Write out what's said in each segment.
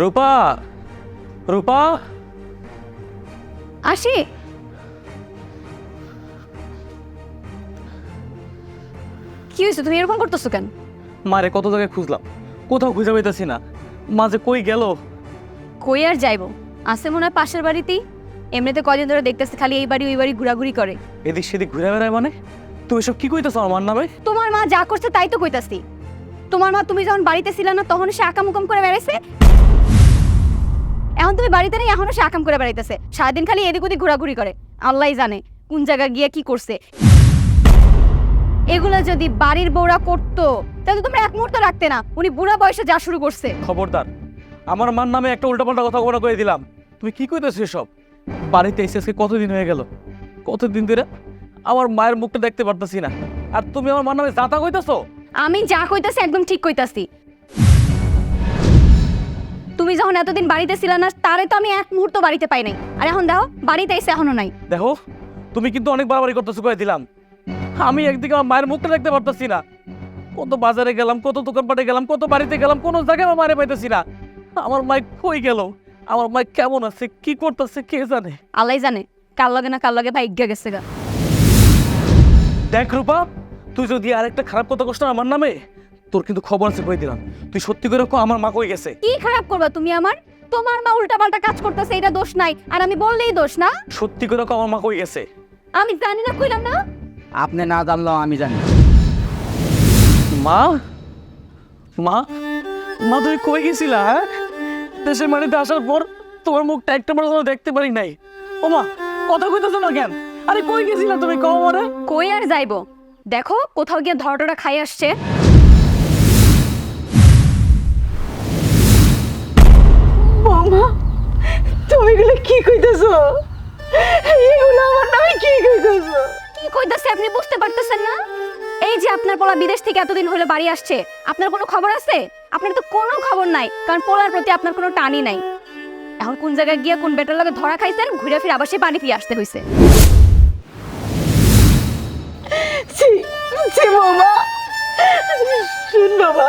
রূপা, রূপা, আসি। কি হয়েছে, তুমি এরকম করতেছো কেন? মারে কত জায়গায় খুঁজলাম, কোথাও খুঁজে পাইতেছি না। মাঝে কই গেল? কই আর যাইবো, আছে মনে হয় পাশের বাড়িতেই। এমনিতে কদিন ধরে দেখতেছি খালি এই বাড়ি ওই বাড়ি ঘোরাঘুরি করে। এদিক সেদিক ঘুরে বেড়ায় মানে? তুমি এসব কি কইতেছো আমার নামে? তোমার মা যা করছে তাই তো কইতাছি। তোমার মা তুমি যখন বাড়িতে ছিল না তখন সে আকাম উকাম করে বেড়াইছে, এখন তুমি বাড়িতে নেই এখনো সে আকাম করে বেড়াইতেছে। সারাদিন খালি এদিক ওদিক ঘোরাঘুরি করে, আল্লাহই জানে কোন জায়গায় গিয়ে কি করছে। এগুলা যদি বাড়ির বউরা করতো তাহলে তোমরা এক মুহূর্ত রাখতে না। উনি বুড়া বয়সে যা শুরু করছে। খবরদার, আমার মার নামে একটা উল্টাপাল্টা কথা বলা কয়ে দিলাম। তুমি কি কইতেছো এসব? বাড়িতে এসে আজকে কতদিন হয়ে গেল, কতদিন ধরে আমার মায়ের মুখটা দেখতে পারতাছি না, আর তুমি আমার মার নামে যাতা কইতেছো। আমি যা কইতাছি একদম ঠিক কইতাছি। তুমি যখন এতদিন বাড়িতে ছিল না তারে তো আমি এক মুহূর্ত বাড়িতে পাই নাই, আর এখন দেখো বাড়িতে এসে এখনো নাই। দেখো, তুমি কিন্তু অনেক বাড়াবাড়ি করতেছো কয়ে দিলাম। আমি একদিকে আমার মায়ের মুখটা দেখতে পারতাছি না, কত বাজারে গেলাম, কত দোকানপাটে গেলাম, কত বাড়িতে গেলাম, কোনো জায়গায় আমার মায়ের পাইতেছি না। আমার মায়ের কই গেল, আমার মায়ের কেমন আছে, কি করতেছে কে জানে। আল্লাহই জানে কার লগে না কার লগে ভাগ্য গেছে গা। দেখ রূপা, তুই যদি আরেকটা খারাপ কথা কষ্ট আমার নামে, তোর কিন্তু খবর আছে কই দিলাম। তুই সত্যি করে কো আমার মা কই গেছে। কি খারাপ করবা তুমি আমার? তোমার মা উল্টাপাল্টা কাজ করতেছে এটা দোষ নাই, আর আমি বললেই দোষ না। সত্যি করে কো আমার মা কই গেছে। আমি জানি না, কইলাম না। আপনি না জানলেও আমি জানি। মা, মা, মা তুমি কই গেছিলা? হ্যাঁ, দেশের বাড়িতে আসার পর তোমার মুখটা একটা বার দেখতে পারি নাই। ও মা, কথা কইতেছো না কেন? আরে কই গেছিলা তুমি, কও আমারে। কই আর যাইবো, দেখো কোথাও গিয়ে ধরটরা খাই আসছে। মামা, তুমি এগুলো কি কইতেছো? এগুলো আমার নামে কি কইতেছো? কি কইতাছে আপনি বুঝতে পারতেছেন না? এই যে আপনার পোলা বিদেশ থেকে এতদিন হলো বাড়ি আসছে, আপনার কোনো খবর আছে? আপনার তো কোনো খবর নাই, কারণ পোলার প্রতি আপনার কোনো টানই নাই। এখন কোন জায়গায় গিয়ে কোন বেটার লগে ধরা খাইছেন, ঘুরে ফিরে আবার সে বাড়ি ফিরে আসতে হইছে। ছি, ছি মামা, শুন বাবা,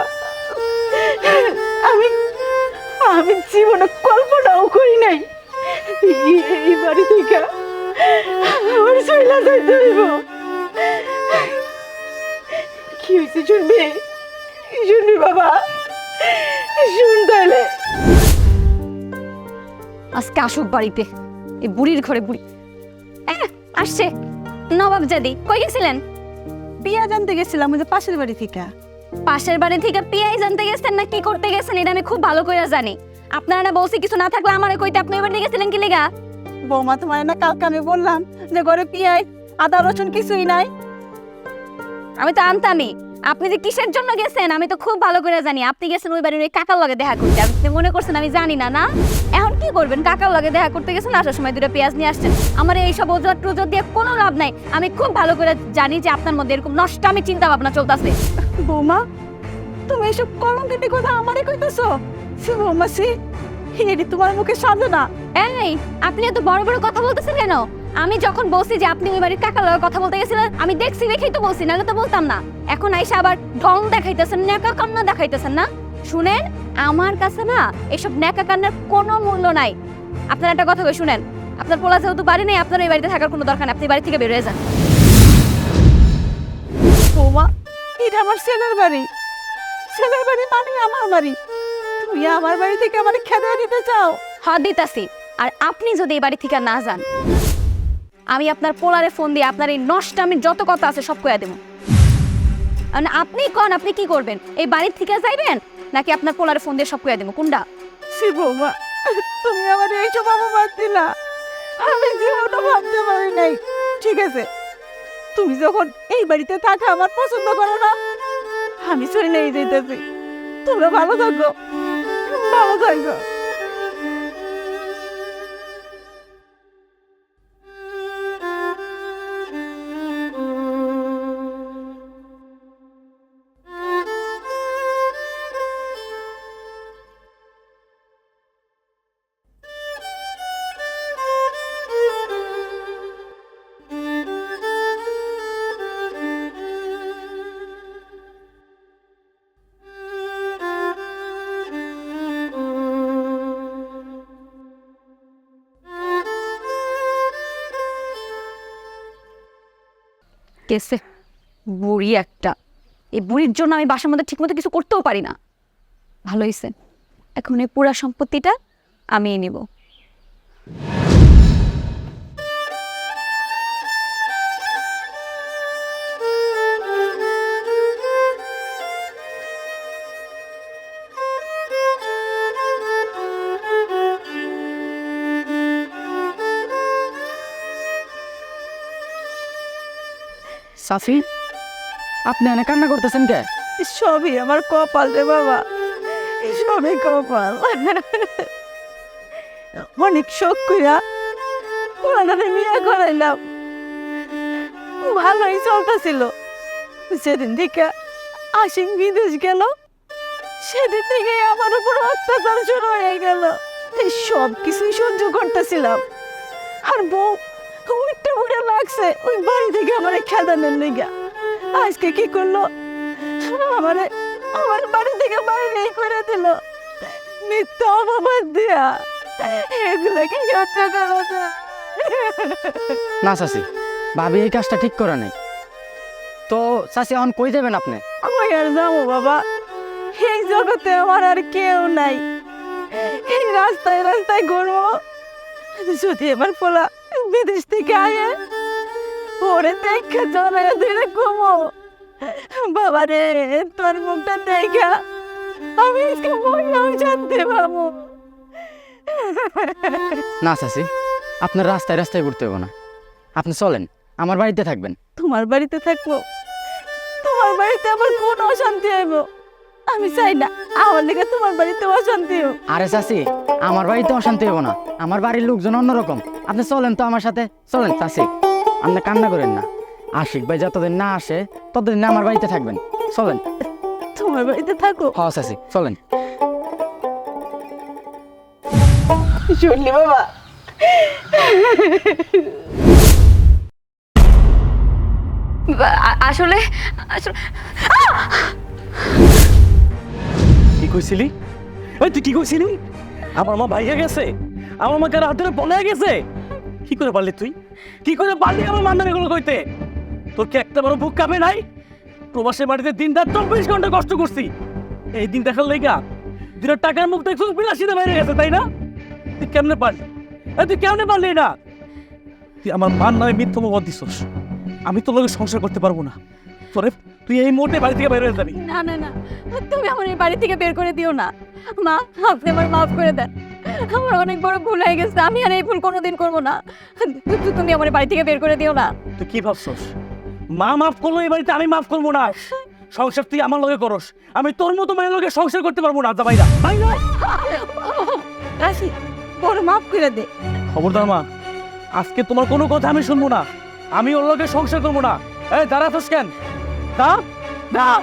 আমি আমি জীবনে কল্পনাও করি নাই এই বাড়ি থেকে আমার চইলা যাইতে হইব। কি হয়েছে শুনবি? শুনবি বাবা, শুন তাহলে। আজকে আসুক বাড়িতে, এই বুড়ির ঘরে বুড়ি। আসছে নবাব জাদি। কই গেছিলেন? বিয়া জানতে গেছিলাম ওই যে পাশের বাড়ি থেকে। পাশের বাড়ি থেকে পিয়াই জানতে গেছেন না কি করতে গেছেন এটা আমি খুব ভালো করে জানি। আপনারা না বলছি কিছু না থাকলে আমারে কইতে, আপনি এবার গেছিলেন কি লিগা? বৌমা, তোমার না কালকে আমি বললাম যে ঘরে পেঁয়াজ আদা রসুন কিছুই নাই। আমি তো আনতামই। আপনি যে কিসের জন্য গেছেন আমি তো খুব ভালো করে জানি। আপনি গেছেন ওই বাড়ির ওই কাকার লগে দেখা করতে, আপনি মনে করছেন আমি জানি না? না, এখন কি করবেন? কাকার লগে দেখা করতে গেছেন, আসার সময় দুটো পেঁয়াজ নিয়ে আসছেন। আমার এইসব ওজোর টোজোর দিয়ে কোনো লাভ নাই। আমি খুব ভালো করে জানি যে আপনার মধ্যে এরকম নষ্ট আমি চিন্তা ভাবনা চলতেছে। বৌমা, তুমি এসব কলঙ্কিত কথা আমারে কইতেছো? সে বৌমা, সে এটি তোমার মুখে সাজে না। এই, আপনি এত বড় বড় কথা বলতেছেন কেন? আমি যখন বলছি যে আপনি ওই বাড়ির কাকার লগে কথা বলতে গেছিলেন, আমি দেখছি দেখেই তো বলছি, নাহলে তো বলতাম না। এখন আইসা আবার ঢং দেখাইতেছেন, নেকা কান্না দেখাইতেছেন না। শুনেন, আমার কাছে না এসব নেকা কান্নার কোনো মূল্য নাই। আপনার একটা কথা কই শুনেন, আপনার পোলা যেহেতু বাড়ি নেই, আপনার এই বাড়িতে থাকার কোনো দরকার নেই। আপনি বাড়ি থেকে বের হয়ে যান। বৌমা, এটা আমার ছেলের বাড়ি। ছেলের বাড়ি মানে আমার বাড়ি। তুমি আমার বাড়ি থেকে আমার খেদা দিতে চাও? হাত দিতাছি। আর আপনি যদি এই বাড়ি থেকে না যান, আমি আপনার পোলারে ফোন দিয়ে আপনার এই নষ্টামির যত কথা আছে সব কইয়া দেবো। আপনি কোন, আপনি কি করবেন? এই বাড়ির থেকে যাইবেন নাকি আপনার পোলারে ফোন দিয়ে সব কইয়া দেবো? কোনটা? সে বৌমা, তুমি আমার এইসব অপবাদ দিলা, আমি জীবনও ভাবতে পারি নাই। ঠিক আছে, তুমি যখন এই বাড়িতে থাকা আমার পছন্দ করো না, আমি চলে যেতেছি। তোমরা ভালো থাকো, ভালো থাকো। কেসে বুড়ি একটা, এই বুড়ির জন্য আমি বাসার মধ্যে ঠিকমতো কিছু করতেও পারি না। ভালো হয়েছে, এখন এই পুরা সম্পত্তিটা আমিই নিব। চাচি, আপনি এনে কান্না করতেছেন কে? সবই আমার কপাল রে বাবা, সবই কপাল। অনেক শোক কইরা ওনারে বিয়ে করাইলাম, ভালোই চলতেছিল। সেদিন থেকে আশিক বিদেশ গেল, সেদিন থেকে আমার উপর অত্যাচার শুরু হয়ে গেল। এই সব কিছুই সহ্য করতেছিলাম, আর বউ উঠতে উঠে লাগছে ওই বাড়ি থেকে আমার খেদানের লেগা। আজকে কি করলো, আমারে আমার বাড়ি থেকে বাইরে করে দিল, মিথ্যা অপবাদ দিয়া। এগুলো কি সহ্য করা যায়? না চাচি, ভাবি এই কাজটা ঠিক করে নাই। তো চাচি এখন কই যাবেন আপনি? কই আর যাবো বাবা, এই জগতে আমার আর কেউ নাই। এই রাস্তায় রাস্তায় ঘুরবো, যদি আমার পোলা বিদেশ থেকে আয়ে ওরে দেখা জড়ায় ধরে ঘুমো। বাবা রে, তোর মুখটা দেখা আমি আজকে মরলাম জানতে পাবো। না চাচি, আপনার রাস্তায় রাস্তায় ঘুরতে হবে না। আপনি চলেন, আমার বাড়িতে থাকবেন। তোমার বাড়িতে থাকবো? তোমার বাড়িতে আমার কোন অশান্তি হইব? আমি চাই না আমার লেগে তোমার বাড়িতে অশান্তি হোক। আরে চাচি, আমার বাড়িতে অশান্তি হবো না, আমার বাড়ির লোকজন অন্যরকম। আপনি চলেন তো আমার সাথে, চলেন চাচি। আপনি কান্না করেন না, আশিক ভাই যতদিন না আসে ততদিন না আমার বাড়িতে থাকবেন। চলেন। তোমার বাড়িতে থাকো? হ্যাঁ চাচি, চলেন। শুনলি বাবা, আসলে আসলে কি কইছিলি? ওই তুই কি কইছিলি? আমার মা ভাইয়া গেছে, আমার মা কার হাত ধরে বলে গেছে। কি করে পারলি তুই? কি করে পারলি আমার মার নামে এগুলো কইতে? তোর কি একটা বড় বুক কাঁপে নাই? প্রবাসের বাড়িতে দিন রাত 24 ঘন্টা কষ্ট করছি, এই দিন দেখার লেগা দিনের টাকার মুখ দেখছিস বিলাসিতে বাইরে গেছে, তাই না? তুই কেমনে পারলি? তুই কেমনে পারলি না? তুই আমার মার নামে মিথ্যা অপবাদ দিছস। আমি তোর লগে সংসার করতে পারবো না। তোরে তুই এই মুহূর্তে বাড়ি থেকে বের হয়ে যাবি। না না না, তুমি আমার এই বাড়ি থেকে বের করে দিও না। মা, আপনি আমার মাফ করে দেন, আমার অনেক বড় ভুল হয়ে গেছে, আমি আর এই ভুল কোনোদিন করবো না। তুমি আমার বাড়ি থেকে বের করে দিও না। তুই কি ভাবছস মা মাফ করলো এই বাড়িতে আমি মাফ করবো না? সংসার তুই আমার লগে করস, আমি তোর মতো মেয়ের লগে সংসার করতে পারবো না। ভাইরা ভাইরা রাশি বড় মাফ করে দে। খবরদার মা, আজকে তোমার কোনো কথা আমি শুনবো না, আমি ওর লগে সংসার করবো না। এই দাঁড়াতস কেন? দাঁড়া।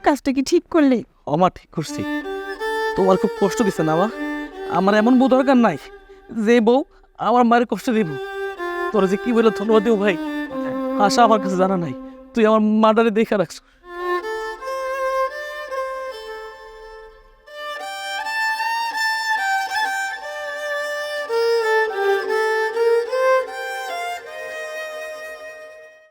কাজটা কি ঠিক করলে? আমার ঠিক করছি। তোমার খুব কষ্ট দিছে না মা? আমার এমন বউ দরকার নাই যে বউ আমার মায়ের কষ্ট দিব। তোর যে কি বলে ধন্যবাদ দিব ভাই, আশা আমার কাছে জানা নাই। তুই আমার মাদারে দেখে রাখছ।